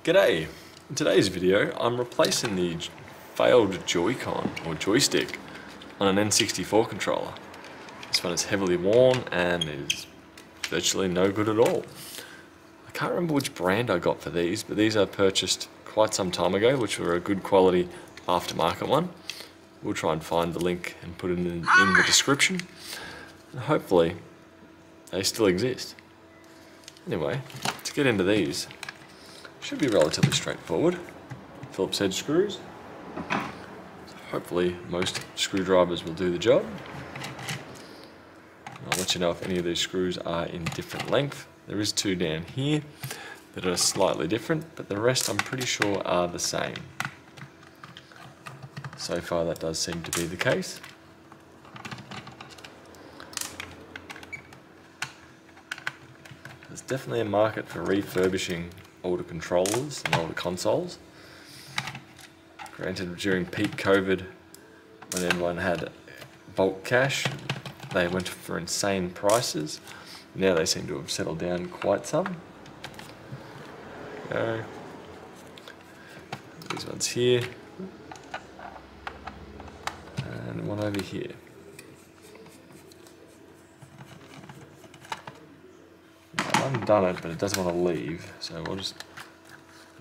G'day! In today's video I'm replacing the failed Joy-Con or joystick on an N64 controller. This one is heavily worn and is virtually no good at all. I can't remember which brand I got for these, but these I purchased quite some time ago, which were a good quality aftermarket one. We'll try and find the link and put it in the description. And hopefully they still exist. Anyway, to get into these, should be relatively straightforward. Phillips head screws. So hopefully most screwdrivers will do the job. I'll let you know if any of these screws are in different length. There is two down here that are slightly different, but the rest I'm pretty sure are the same. So far that does seem to be the case. There's definitely a market for refurbishing older controllers and older consoles. Granted, during peak COVID, when everyone had bulk cash, they went for insane prices. Now they seem to have settled down quite some. Go. These ones here. And one over here. I haven't done it, but it doesn't want to leave, so we'll just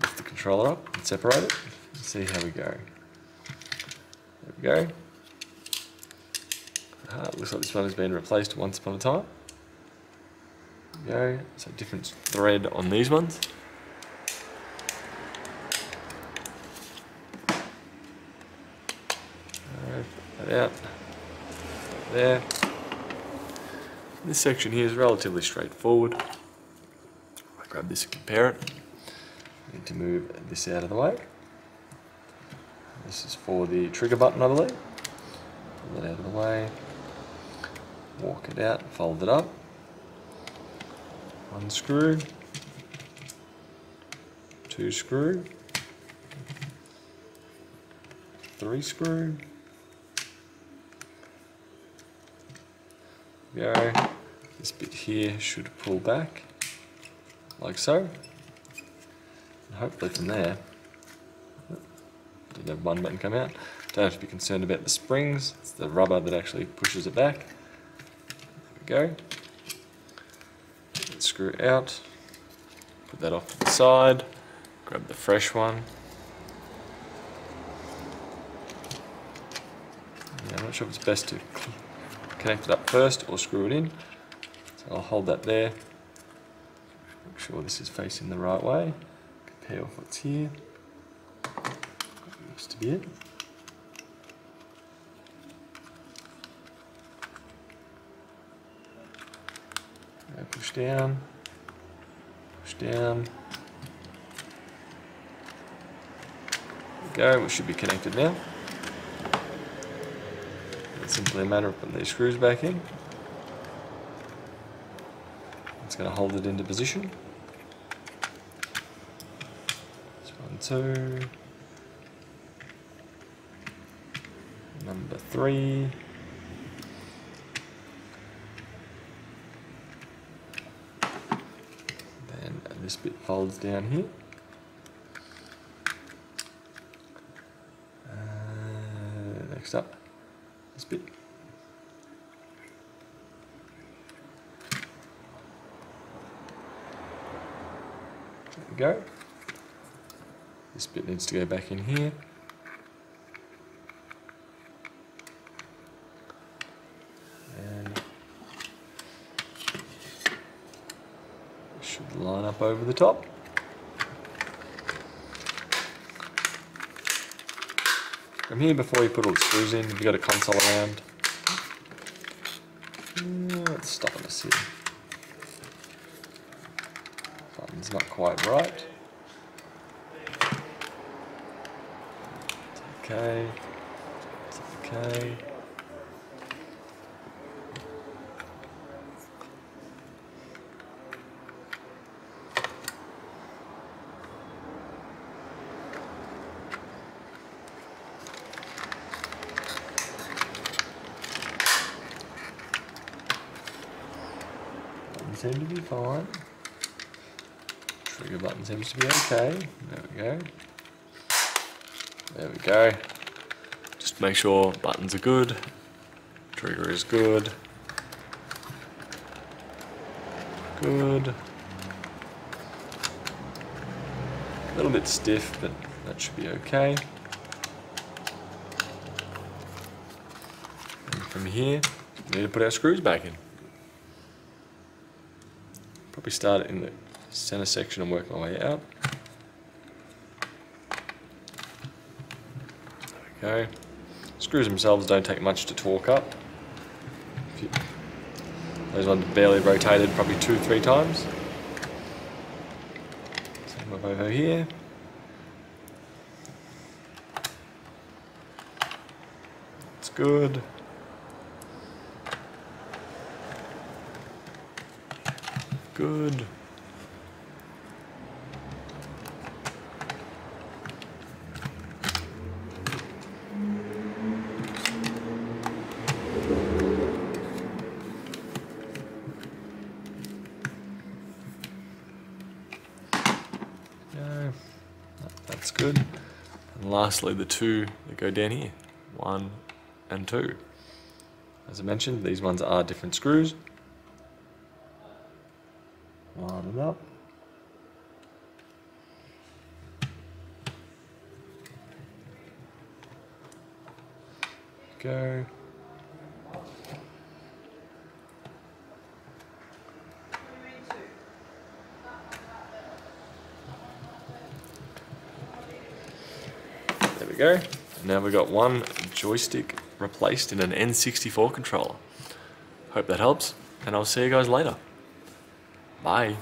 lift the controller up and separate it and see how we go. There we go. Looks like this one has been replaced once upon a time. There we go. So different thread on these ones. Put that out. There. This section here is relatively straightforward. I grab this and compare it. Need to move this out of the way. This is for the trigger button, I believe. Pull that out of the way. Walk it out, fold it up. One screw. Two screw. Three screw. Go. This bit here should pull back, like so. And hopefully from there, didn't have one button come out. Don't have to be concerned about the springs. It's the rubber that actually pushes it back. There we go. Screw out. Put that off to the side. Grab the fresh one. Yeah, I'm not sure if it's best to connect it up first or screw it in. So I'll hold that there. Make sure this is facing the right way. Compare with what's here. Looks to be it. Push down. Push down. There we go. We should be connected now. It's simply a matter of putting these screws back in. It's going to hold it into position. That's 1, 2. Number 3. Then this bit folds down here. Next up. This bit. There we go. This bit needs to go back in here. And it should line up over the top. From here, before you put all the screws in, you've got a console around. It's stopping us here. Button's not quite right. It's okay. It's okay. Seem to be fine. Trigger button seems to be okay. There we go. There we go. Just make sure buttons are good. Trigger is good. Good. A little bit stiff, but that should be okay. And from here, we need to put our screws back in. Probably start in the center section and work my way out. There we go. Screws themselves don't take much to torque up. Those ones barely rotated, probably 2-3 times. Same with over here. It's good. Good. That's good. And lastly, the two that go down here, 1 and 2. As I mentioned, these ones are different screws. Line them up. Go. There we go. Now we've got one joystick replaced in an N64 controller. Hope that helps, and I'll see you guys later. Bye.